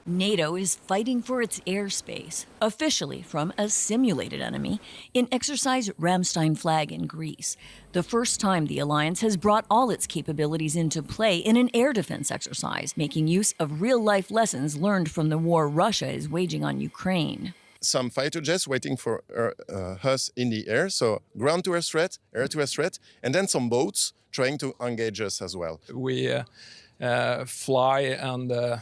NATO is fighting for its airspace, officially from a simulated enemy, in exercise Ramstein Flag in Greece. The first time the alliance has brought all its capabilities into play in an air defense exercise, making use of real-life lessons learned from the war Russia is waging on Ukraine. Some fighter jets waiting for us in the air, so ground-to-air threat, air-to-air threat, and then some boats trying to engage us as well. We fly and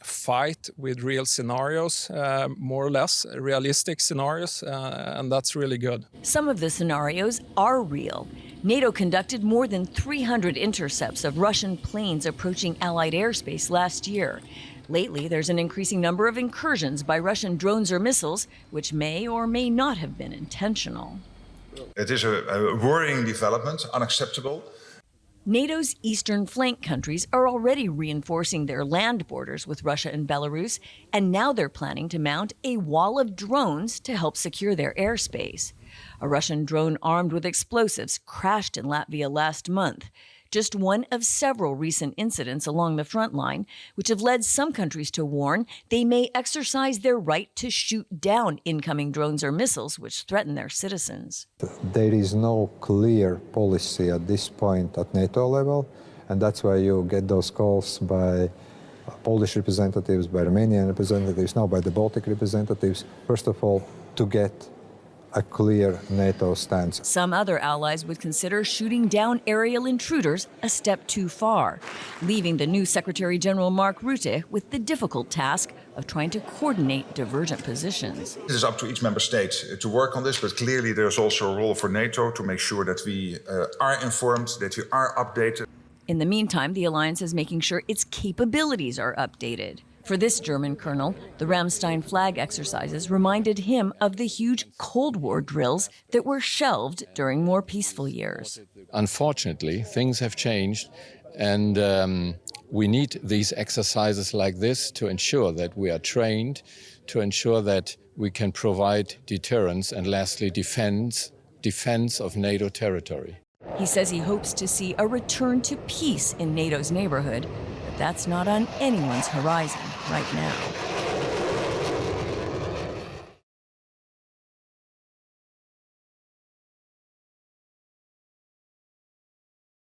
fight with real scenarios, more or less realistic scenarios, and that's really good. Some of the scenarios are real. NATO conducted more than 300 intercepts of Russian planes approaching Allied airspace last year. Lately, there's an increasing number of incursions by Russian drones or missiles, which may or may not have been intentional. It is a worrying development, unacceptable. NATO's eastern flank countries are already reinforcing their land borders with Russia and Belarus, and now they're planning to mount a wall of drones to help secure their airspace. A Russian drone armed with explosives crashed in Latvia last month, just one of several recent incidents along the front line, which have led some countries to warn they may exercise their right to shoot down incoming drones or missiles which threaten their citizens. There is no clear policy at this point at NATO level, and that's why you get those calls by Polish representatives, by Romanian representatives, now by the Baltic representatives, first of all, to get a clear NATO stance. Some other allies would consider shooting down aerial intruders a step too far, leaving the new Secretary General Mark Rutte with the difficult task of trying to coordinate divergent positions. It is up to each member state to work on this, but clearly there's also a role for NATO to make sure that we are informed, that we are updated. In the meantime, the alliance is making sure its capabilities are updated. For this German colonel, the Ramstein Flag exercises reminded him of the huge Cold War drills that were shelved during more peaceful years. Unfortunately, things have changed, and we need these exercises like this to ensure that we are trained, to ensure that we can provide deterrence and lastly defense of NATO territory. He says he hopes to see a return to peace in NATO's neighborhood, but that's not on anyone's horizon right now.